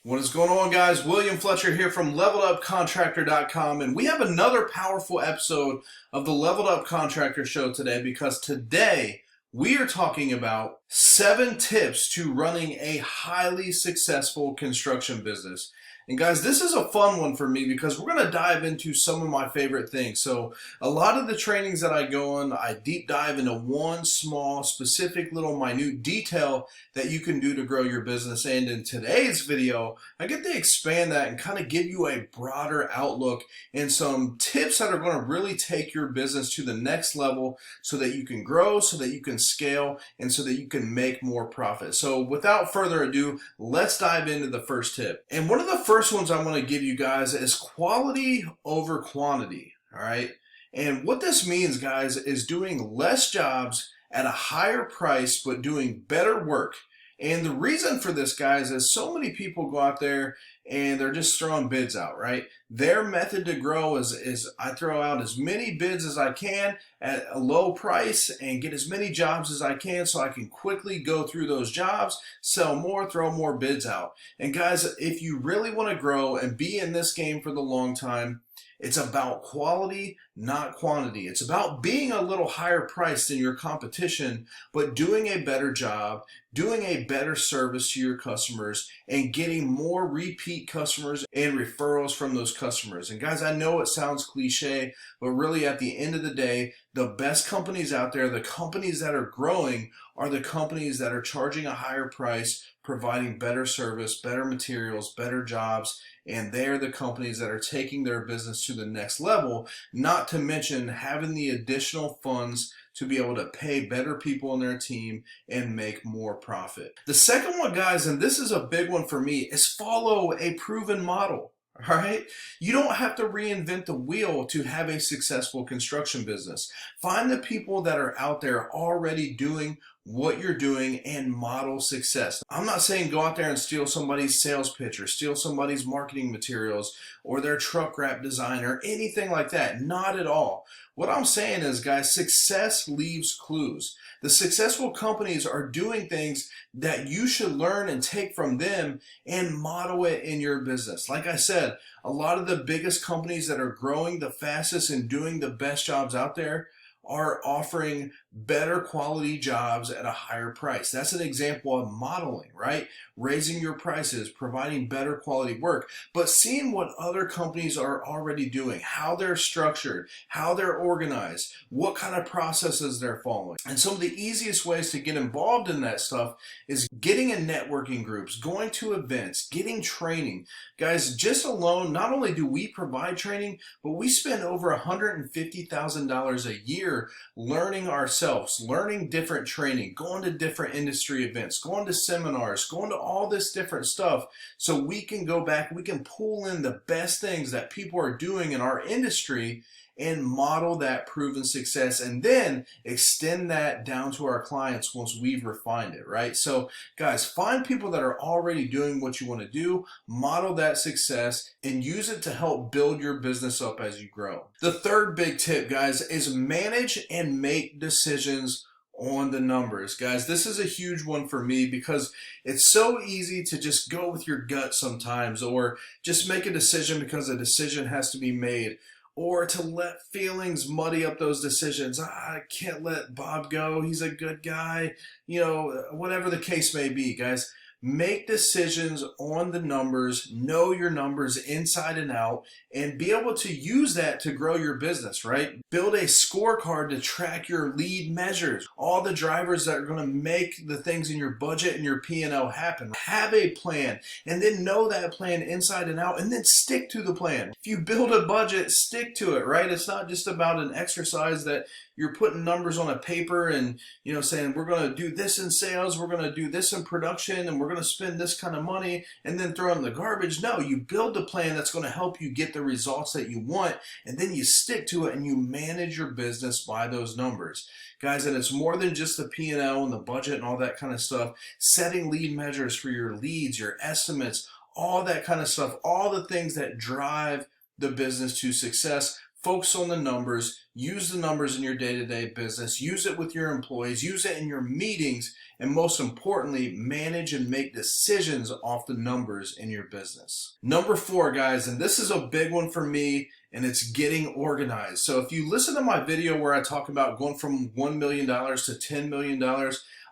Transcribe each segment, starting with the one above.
What is going on, guys? William Fletcher here from leveledupcontractor.com, and we have another powerful episode of the Leveled Up Contractor Show today because today we are talking about 7 tips to running a highly successful construction business. And guys, this is a fun one for me because we're going to dive into some of my favorite things. So a lot of the trainings that I go on, I deep dive into one small, specific little minute detail that you can do to grow your business. And in today's video, I get to expand that and kind of give you a broader outlook and some tips that are going to really take your business to the next level so that you can grow, so that you can scale, and so that you can make more profit. So without further ado, let's dive into the first tip. And one of the first ones I want to give you guys is quality over quantity. All right. And what this means, guys, is doing less jobs at a higher price, but doing better work. And the reason for this, guys, is so many people go out there and they're just throwing bids out, right? Their method to grow is I throw out as many bids as I can at a low price and get as many jobs as I can so I can quickly go through those jobs, sell more, throw more bids out. And guys, if you really want to grow and be in this game for the long time, it's about quality, not quantity. It's about being a little higher priced than your competition, but doing a better job, doing a better service to your customers, and getting more repeat customers and referrals from those customers. And guys, I know it sounds cliche, but really at the end of the day, the best companies out there, the companies that are growing, are the companies that are charging a higher price, providing better service, better materials, better jobs, and they're the companies that are taking their business to the next level, not to mention having the additional funds to be able to pay better people on their team and make more profit. The second one, guys, and this is a big one for me, is follow a proven model. All right. You don't have to reinvent the wheel to have a successful construction business. Find the people that are out there already doing what you're doing and model success. I'm not saying go out there and steal somebody's sales pitch or steal somebody's marketing materials or their truck wrap design or anything like that. Not at all. What I'm saying is, guys, success leaves clues. The successful companies are doing things that you should learn and take from them and model it in your business. Like I said, a lot of the biggest companies that are growing the fastest and doing the best jobs out there are offering better quality jobs at a higher price. That's an example of modeling, right? Raising your prices, providing better quality work, but seeing what other companies are already doing, how they're structured, how they're organized, what kind of processes they're following. And some of the easiest ways to get involved in that stuff is getting in networking groups, going to events, getting training. Guys, just alone, not only do we provide training, but we spend over $150,000 a year learning ourselves, learning different training, going to different industry events, going to seminars, going to all this different stuff so we can go back, we can pull in the best things that people are doing in our industry and model that proven success and then extend that down to our clients once we've refined it, right? So guys, find people that are already doing what you want to do, model that success, and use it to help build your business up as you grow. The third big tip, guys, is manage and make decisions on the numbers. Guys, this is a huge one for me because it's so easy to just go with your gut sometimes or just make a decision because a decision has to be made, or to let feelings muddy up those decisions. I can't let Bob go. He's a good guy. You know, whatever the case may be, guys. Make decisions on the numbers, know your numbers inside and out, and be able to use that to grow your business, right? Build a scorecard to track your lead measures, all the drivers that are going to make the things in your budget and your P&L happen. Have a plan, and then know that plan inside and out, and then stick to the plan. If you build a budget, stick to it, right? It's not just about an exercise that you're putting numbers on a paper and, you know, saying we're going to do this in sales, we're going to do this in production, and we're going to spend this kind of money and then throw it in the garbage. No, you build a plan that's going to help you get the results that you want, and then you stick to it and you manage your business by those numbers. Guys, and it's more than just the P&L and the budget and all that kind of stuff. Setting lead measures for your leads, your estimates, all that kind of stuff, all the things that drive the business to success. Focus on the numbers, use the numbers in your day-to-day business, use it with your employees, use it in your meetings, and most importantly, manage and make decisions off the numbers in your business. Number 4, guys, and this is a big one for me, and it's getting organized. So if you listen to my video where I talk about going from $1 million to $10 million,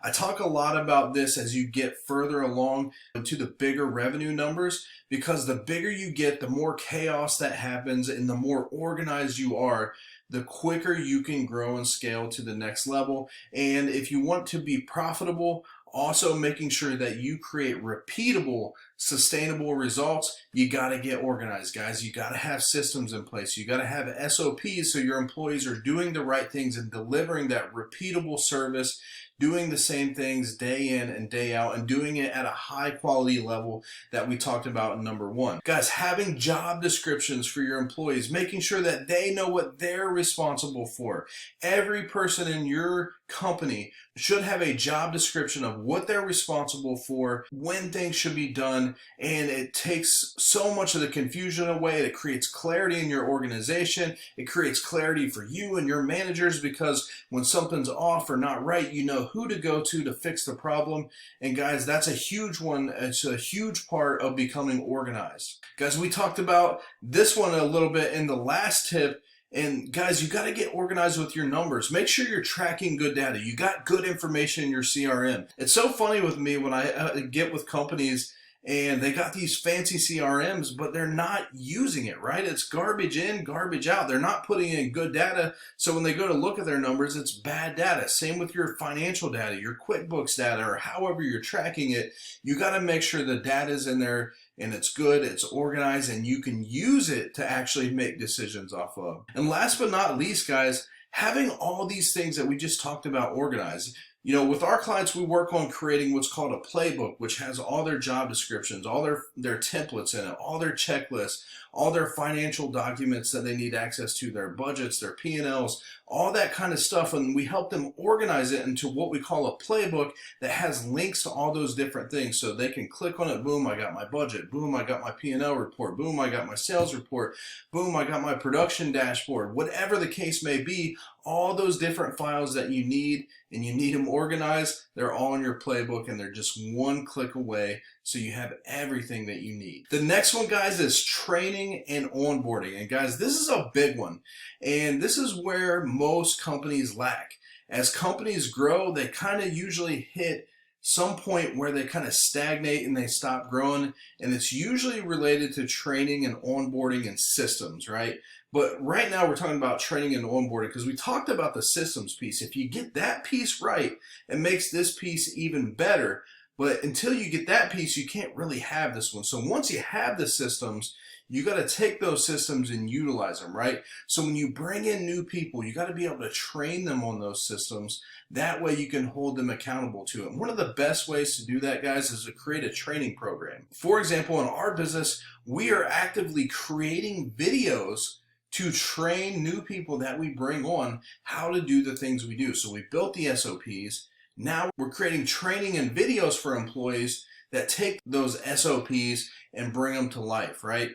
I talk a lot about this as you get further along to the bigger revenue numbers, because the bigger you get, the more chaos that happens, and the more organized you are, the quicker you can grow and scale to the next level. And if you want to be profitable, also making sure that you create repeatable, sustainable results, you got to get organized, guys. You got to have systems in place. You got to have SOPs so your employees are doing the right things and delivering that repeatable service, doing the same things day in and day out, and doing it at a high quality level that we talked about in number 1. Guys, having job descriptions for your employees, making sure that they know what they're responsible for. Every person in your company should have a job description of what they're responsible for, when things should be done, and it takes so much of the confusion away. It creates clarity in your organization. It creates clarity for you and your managers, because when something's off or not right, you know who to go to fix the problem. And guys, that's a huge one. It's a huge part of becoming organized. Guys, we talked about this one a little bit in the last tip. And guys, you got to get organized with your numbers. Make sure you're tracking good data. You got good information in your CRM. It's so funny with me when I get with companies and they got these fancy CRMs, but they're not using it, right? It's garbage in, garbage out. They're not putting in good data. So when they go to look at their numbers, it's bad data. Same with your financial data, your QuickBooks data, or however you're tracking it. You got to make sure the data's in there and it's good, it's organized, and you can use it to actually make decisions off of. And last but not least, guys, having all these things that we just talked about organized. You know, with our clients, we work on creating what's called a playbook, which has all their job descriptions, all their templates in it, all their checklists, all their financial documents that they need access to, their budgets, their P&Ls, all that kind of stuff. And we help them organize it into what we call a playbook that has links to all those different things. So they can click on it, boom, I got my budget, boom, I got my P&L report, boom, I got my sales report, boom, I got my production dashboard. Whatever the case may be, all those different files that you need, and you need them organized, they're all in your playbook, and they're just one click away, so you have everything that you need. The next one, guys, is training and onboarding. And guys, this is a big one, and this is where most companies lack. As companies grow, they kind of usually hit some point where they kind of stagnate and they stop growing, and it's usually related to training and onboarding and systems, right? But right now we're talking about training and onboarding because we talked about the systems piece. If you get that piece right, it makes this piece even better. But until you get that piece, you can't really have this one. So once you have the systems, you got to take those systems and utilize them, right? So when you bring in new people, you got to be able to train them on those systems. That way you can hold them accountable to it. One of the best ways to do that, guys, is to create a training program. For example, in our business, we are actively creating videos to train new people that we bring on how to do the things we do. So we built the SOPs. Now we're creating training and videos for employees that take those SOPs and bring them to life, right?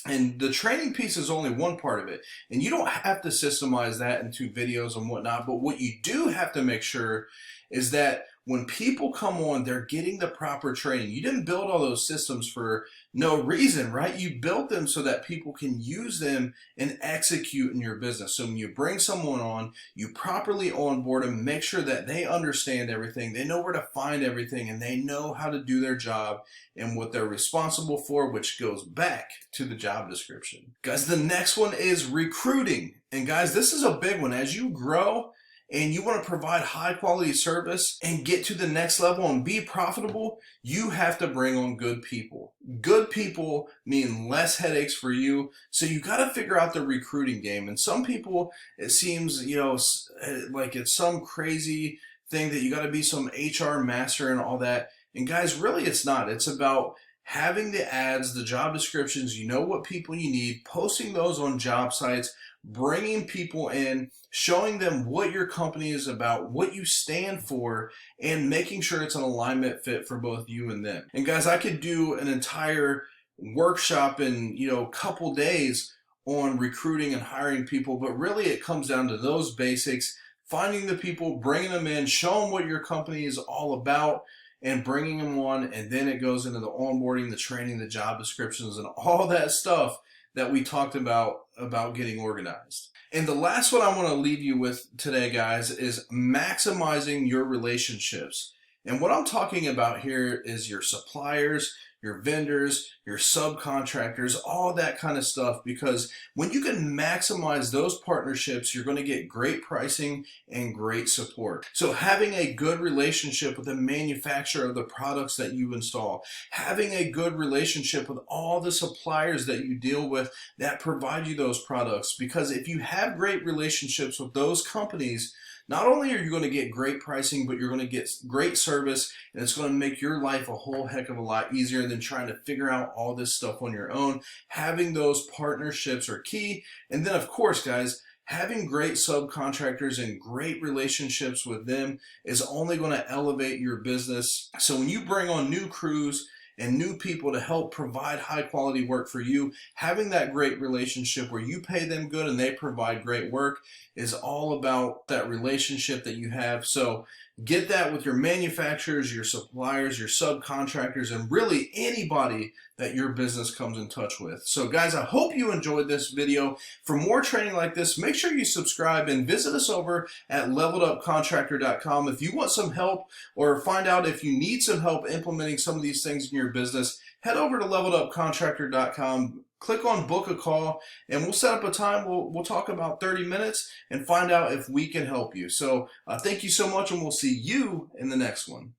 And the training piece is only one part of it. And you don't have to systemize that into videos and whatnot. But what you do have to make sure is that when people come on, they're getting the proper training. You didn't build all those systems for no reason, right? You built them so that people can use them and execute in your business. So when you bring someone on, you properly onboard them, make sure that they understand everything, they know where to find everything, and they know how to do their job and what they're responsible for, which goes back to the job description. Guys, the next one is recruiting. And guys, this is a big one. As you grow, and you want to provide high quality service and get to the next level and be profitable, you have to bring on good people. Good people mean less headaches for you. So you got to figure out the recruiting game. And some people, it seems, like it's some crazy thing that you got to be some HR master and all that. And guys, really it's not. It's about having the ads, the job descriptions, you know what people you need, posting those on job sites, bringing people in, showing them what your company is about, what you stand for, and making sure it's an alignment fit for both you and them. And guys, I could do an entire workshop in, couple days on recruiting and hiring people, but really it comes down to those basics: finding the people, bringing them in, show them what your company is all about, and bringing them on. And then it goes into the onboarding, the training, the job descriptions, and all that stuff that we talked about getting organized. And the last one I want to leave you with today, guys, is maximizing your relationships. And what I'm talking about here is your suppliers, your vendors, your subcontractors, all that kind of stuff. Because when you can maximize those partnerships, you're going to get great pricing and great support. So having a good relationship with the manufacturer of the products that you install, having a good relationship with all the suppliers that you deal with that provide you those products. Because if you have great relationships with those companies, not only are you going to get great pricing, but you're going to get great service, and it's going to make your life a whole heck of a lot easier than trying to figure out all this stuff on your own. Having those partnerships are key. And then, of course, guys, having great subcontractors and great relationships with them is only going to elevate your business. So when you bring on new crews and new people to help provide high quality work for you, having that great relationship where you pay them good and they provide great work is all about that relationship that you have. So get that with your manufacturers, your suppliers, your subcontractors, and really anybody that your business comes in touch with. So guys, I hope you enjoyed this video. For more training like this, make sure you subscribe and visit us over at leveledupcontractor.com. If you want some help or find out if you need some help implementing some of these things in your business, head over to leveledupcontractor.com. Click on book a call, and we'll set up a time. We'll talk about 30 minutes and find out if we can help you. So thank you so much, and we'll see you in the next one.